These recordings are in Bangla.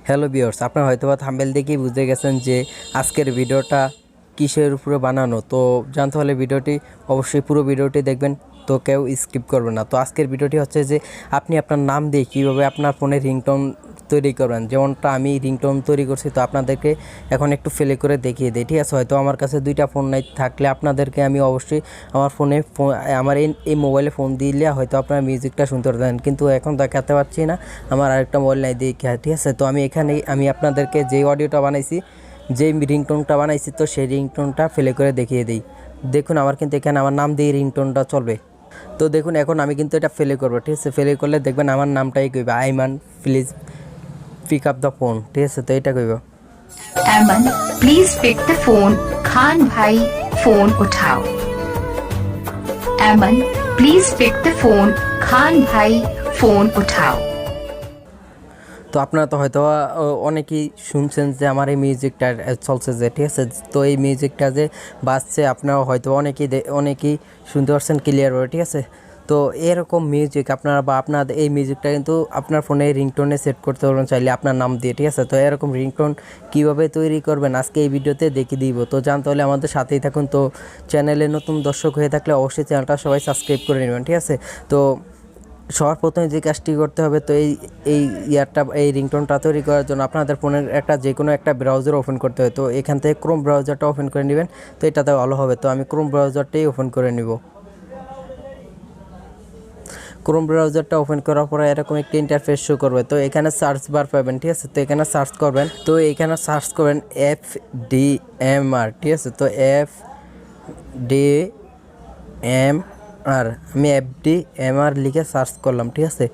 হ্যালো ভিউয়ার্স, আপনারা হয়তোবা থাম্বনেল দেখেই বুঝে গেছেন যে আজকের ভিডিওটা কিসের উপরে বানানো। তো জানতে হলে ভিডিওটি অবশ্যই পুরো ভিডিওটি দেখবেন, তো কেউ স্কিপ করবে না। তো আজকের ভিডিওটি হচ্ছে যে আপনি আপনার নাম দিয়ে কীভাবে আপনার ফোনে রিংটোন তৈরি করবেন, যেমনটা আমি রিংটোন তৈরি করছি। তো আপনাদেরকে এখন একটু ফেলে করে দেখিয়ে দিই, ঠিক আছে। হয়তো আমার কাছে দুইটা ফোন নাই, থাকলে আপনাদেরকে আমি অবশ্যই আমার ফোনে আমার এই মোবাইলে ফোন দিলে হয়তো আপনারা মিউজিকটা শুনতে পারবেন, কিন্তু এখন দেখাতে পারছি না, আমার আরেকটা মোবাইল নাই দেখে, ঠিক আছে। তো আমি আপনাদেরকে যেই অডিওটা বানাইছি, যেই রিংটোনটা বানাইছি, তো সেই রিংটোনটা ফেলে করে দেখিয়ে দিই। দেখুন, আমার কিন্তু এখানে আমার নাম দিয়ে রিংটোনটা চলবে। তো দেখুন, এখন আমি কিন্তু এটা ফেলে করবো, ঠিক আছে। ফেলে করলে দেখবেন আমার নামটাই কইবে, Aiman please pick up the phone, ঠিক আছে। তো এটা কইব, Ayman, please pick the phone. Khan bhai, phone उठाओ. Ayman, please pick the phone. Khan bhai, phone उठाओ. তো আপনারা তো হয়তো অনেকেই শুনছেন যে আমার এই মিউজিকটা চলছে যে, ঠিক আছে। তো এই মিউজিকটা যে বাজছে আপনারা হয়তো অনেকেই শুনতে পারছেন ক্লিয়ারভাবে, ঠিক আছে। তো এরকম মিউজিক আপনারা বা আপনাদের এই মিউজিকটা কিন্তু আপনার ফোনে রিংটোনে সেট করতে পারবেন চাইলে আপনার নাম দিয়ে, ঠিক আছে। তো এরকম রিংটোন কীভাবে তৈরি করবেন আজকে এই ভিডিওতে দেখিয়ে দিব। তো জানতে হলে আমাদের সাথেই থাকুন। তো চ্যানেলে নতুন দর্শক হয়ে থাকলে অবশ্যই চ্যানেলটা সবাই সাবস্ক্রাইব করে নেবেন, ঠিক আছে। তো সবার প্রথমে যে কাজটি করতে হবে, তো এই রিংটোনটা তৈরি করার জন্য আপনাদের ফোনের যে কোনো একটা ব্রাউজার ওপেন করতে হবে। তো এখান থেকে ক্রোম ব্রাউজারটা ওপেন করে নেবেন, তো এটাতে ভালো হবে। তো আমি ক্রোম ব্রাউজারটাই ওপেন করে নিব। ক্রোম ব্রাউজারটা ওপেন করার পরে এরকম একটি ইন্টারফেস শো করবে। তো এখানে সার্চ বার পাবেন, ঠিক আছে। তো এখানে সার্চ করবেন, তো এখানে সার্চ করবেন FDMR, ঠিক আছে। তো FDMR, আমি FDMR লিখে সার্চ করলাম, ঠিক আছে।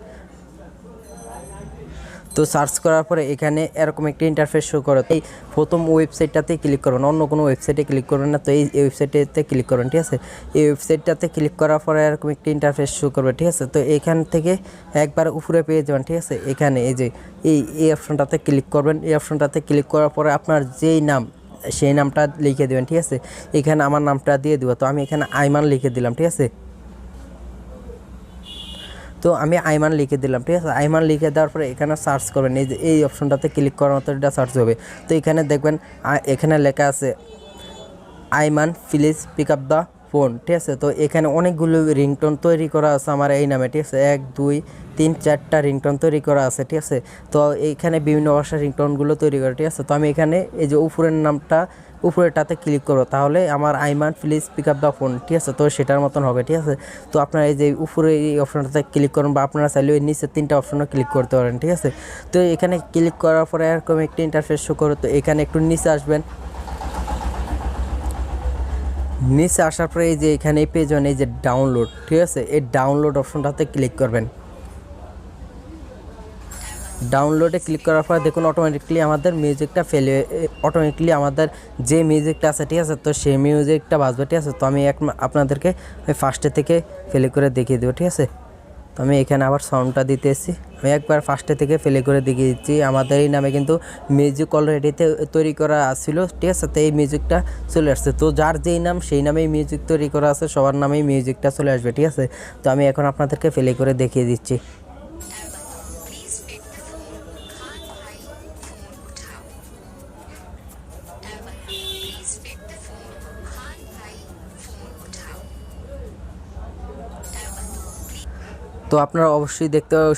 তো সার্চ করার পরে এখানে এরকম একটি ইন্টারফেস শো করে। এই প্রথম ওয়েবসাইটটাতে ক্লিক করবেন, অন্য কোনো ওয়েবসাইটে ক্লিক করবেন না। তো এই ওয়েবসাইটেতে ক্লিক করবেন, ঠিক আছে। এই ওয়েবসাইটটাতে ক্লিক করার পরে এরকম একটি ইন্টারফেস শো করবে, ঠিক আছে। তো এখান থেকে একবার উপরে পেয়ে যাবেন, ঠিক আছে। এখানে এই যে এই অপশনটাতে ক্লিক করবেন। এই অপশনটাতে ক্লিক করার পরে আপনার যেই নাম সেই নামটা লিখে দেবেন, ঠিক আছে। এখানে আমার নামটা দিয়ে দেবো। তো আমি এখানে আইমান লিখে দিলাম, ঠিক আছে। তো আমি আইমান লিখে দিলাম, ঠিক আছে। আইমান লিখে দেওয়ার পরে এখানে সার্চ করবেন, এই যে এই অপশনটাতে ক্লিক করার মতো এটা সার্চ হবে। তো এখানে দেখবেন এখানে লেখা আছে Aiman please pick up the phone, ঠিক আছে। তো এখানে অনেকগুলো রিংটোন তৈরি করা আছে আমার এই নামে, ঠিক আছে। 1 2 3 4টা রিংটোন তৈরি করা আছে, ঠিক আছে। তো এইখানে বিভিন্ন ভাষার রিংটোনগুলো তৈরি করা, ঠিক আছে। তো আমি এখানে এই যে উপরের নামটা উপরেটাতে ক্লিক করবো, তাহলে আমার Aiman please pick up the phone, ঠিক আছে। তো সেটার মতন হবে, ঠিক আছে। তো আপনারা এই যে উপরে এই অপশনটাতে ক্লিক করুন, বা আপনারা চাইলে ওই নিচে 3টা অপশনও ক্লিক করতে পারেন, ঠিক আছে। তো এখানে ক্লিক করার পরে এরকম একটি ইন্টারফেস শো করো। তো এখানে একটু নিচে আসবেন, নিচে আসার পরে এই যে এখানে পেয়ে যাবেন এই যে ডাউনলোড, ঠিক আছে। এই ডাউনলোড অপশনটাতে ক্লিক করবেন। ডাউনলোডে ক্লিক করার পরে দেখুন অটোমেটিকলি আমাদের মিউজিকটা অটোমেটিকলি আমাদের যে মিউজিকটা আছে, ঠিক আছে। তো সেই মিউজিকটা বাজবে, ঠিক আছে। তো আমি আপনাদেরকে ফার্স্টে থেকে প্লে করে দেখিয়ে দেবো, ঠিক আছে। তো আমি এখানে আবার সাউন্ডটা দিতে এসেছি, আমি একবার ফার্স্টে থেকে প্লে করে দেখিয়ে দিচ্ছি। আমাদের এই নামে কিন্তু মিউজিক অলরেডিতে তৈরি করা আসছিল, ঠিক আছে। তো এই মিউজিকটা চলে আসছে। তো যার যেই নাম সেই নামেই মিউজিক তৈরি করা আছে, সবার নামেই মিউজিকটা চলে আসবে, ঠিক আছে। তো আমি এখন আপনাদেরকে প্লে করে দেখিয়ে দিচ্ছি। তো আপনারা অবশ্যই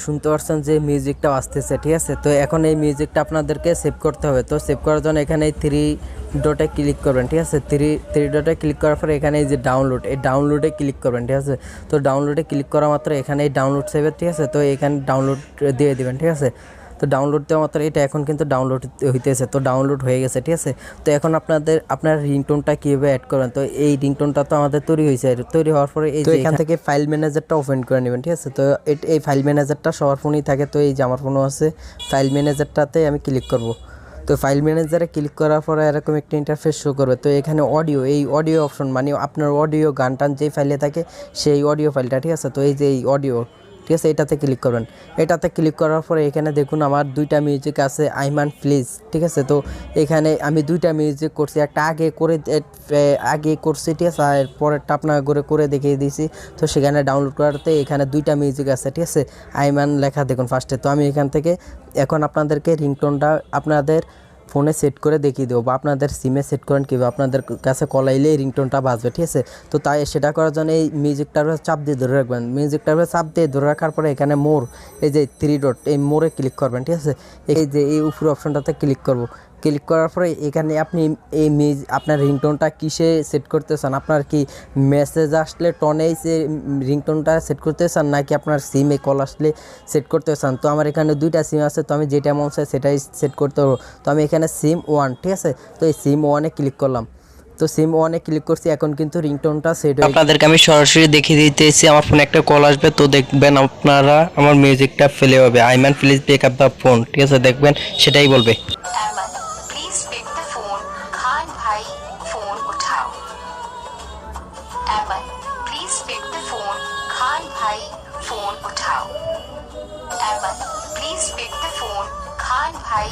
শুনতে পাচ্ছেন যে মিউজিকটা আসতেছে, ঠিক আছে। তো এখন এই মিউজিকটা আপনাদেরকে সেভ করতে হবে। তো সেভ করার জন্য এখানে এই 3 ডটে ক্লিক করবেন, ঠিক আছে। 3 ডটে ক্লিক করার পরে এখানে এই যে ডাউনলোড, এই ডাউনলোডে ক্লিক করবেন, ঠিক আছে। তো ডাউনলোডে ক্লিক করা মাত্র এখানে এই ডাউনলোড সেভের, ঠিক আছে। তো এখানে ডাউনলোড দিয়ে দেবেন, ঠিক আছে। তো ডাউনলোড দেওয়া মাত্র এটা এখন কিন্তু ডাউনলোড হইতেছে। তো ডাউনলোড হয়ে গেছে, ঠিক আছে। তো এখন আপনার রিংটোনটা কীভাবে অ্যাড করবেন, তো এই রিংটোনটা তো আমাদের তৈরি হয়েছে। তৈরি হওয়ার পরে এই যে এখান থেকে ফাইল ম্যানেজারটা ওপেন করে নেবেন, ঠিক আছে। তো এই ফাইল ম্যানেজারটা সবার ফোনেই থাকে। তো এই যে আমার ফোনও আছে, ফাইল ম্যানেজারটাতে আমি ক্লিক করব। তো ফাইল ম্যানেজারে ক্লিক করার পরে এরকম একটা ইন্টারফেস শো করবে। তো এখানে এই অডিও অপশন, মানে আপনার অডিও গান টান যেই ফাইলে থাকে সেই অডিও ফাইলটা, ঠিক আছে। তো এই যে এই অডিও ঠিক আছে, এটাতে ক্লিক করবেন। এটাতে ক্লিক করার পরে এখানে দেখুন আমার দুইটা মিউজিক আছে, আইমান প্লিজ, ঠিক আছে। তো এখানে আমি দুইটা মিউজিক করছি, একটা আগে করছি, ঠিক আছে, আর পরেরটা আপনার করে দেখিয়ে দিয়েছি। তো সেখানে ডাউনলোড করাতে এখানে দুইটা মিউজিক আছে, ঠিক আছে, আইমান লেখা দেখুন ফার্স্টে। তো আমি এখান থেকে এখন আপনাদেরকে রিংটোনটা আপনাদের ফোনে সেট করে দেখিয়ে দেবো, বা আপনাদের সিমে সেট করেন কীভাবে আপনাদের কাছে কল আইলে এই রিংটোনটা বাজবে, ঠিক আছে। তো তাই সেটা করার জন্য এই মিউজিকটার চাপ দিয়ে ধরে রাখবেন। মিউজিকটার চাপ দিয়ে ধরে রাখার পরে এখানে মোর, এই যে 3 ডট, এই মোরে ক্লিক করবেন, ঠিক আছে। এই যে এই উপরে অপশনটাতে ক্লিক করব। ক্লিক করার পরে এখানে আপনি এই আপনার রিংটোনটা কিসে সেট করতে চান, আপনার কি মেসেজ আসলে টনেই সে রিংটোনটা সেট করতে চান, নাকি আপনার সিমে কল আসলে সেট করতে চান। তো আমার এখানে দুইটা সিম আছে, তো আমি যেটা মন চাই সেটাই সেট করতে পারবো। তো আমি এখানে সিম 1, ঠিক আছে, তো এই সিম 1-এ ক্লিক করলাম। তো সিম 1-এ ক্লিক করছি, এখন কিন্তু রিংটোনটা সেট হয়ে আপনাদেরকে আমি সরাসরি দেখিয়ে দিতেছি। আমার ফোনে একটা কল আসবে, তো দেখবেন আপনারা আমার মিউজিকটা ফেলে হবে, Aiman please pick up the phone, ঠিক আছে, দেখবেন সেটাই বলবে। Ayman, please pick the phone. Khan bhai, phone uthao. Ayman, please pick the phone. Khan bhai, phone uthao. Ayman, please pick the phone. Khan bhai.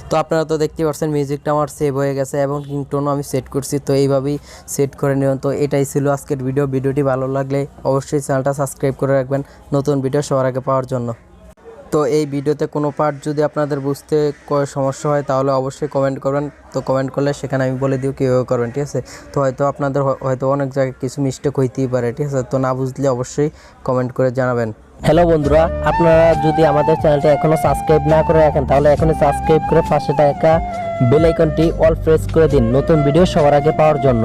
তো আপনারা তো দেখতে পাচ্ছেন মিউজিকটা আমার সেভ হয়ে গেছে এবং রিংটোনও আমি সেট করছি। তো এইভাবেই সেট করে নেবেন। তো এটাই ছিল আজকের ভিডিওটি ভালো লাগলে অবশ্যই চ্যানেলটা সাবস্ক্রাইব করে রাখবেন নতুন ভিডিও সবার আগে পাওয়ার জন্য। তো এই ভিডিওতে কোনো পার্ট যদি আপনাদের বুঝতে সমস্যা হয় তাহলে অবশ্যই কমেন্ট করবেন। তো কমেন্ট করলে সেখানে আমি বলে দিও কীভাবে করবেন, ঠিক আছে। তো হয়তো আপনাদের হয়তো অনেক জায়গায় কিছু মিস্টেক হইতেই পারে, ঠিক আছে। তো না বুঝলে অবশ্যই কমেন্ট করে জানাবেন। হ্যালো বন্ধুরা, আপনারা যদি আমাদের চ্যানেলটা এখনও সাবস্ক্রাইব না করে রাখেন তাহলে এখনই সাবস্ক্রাইব করে পাশে থাকা বেল আইকনটি অল প্রেস করে দিন নতুন ভিডিও সবার আগে পাওয়ার জন্য।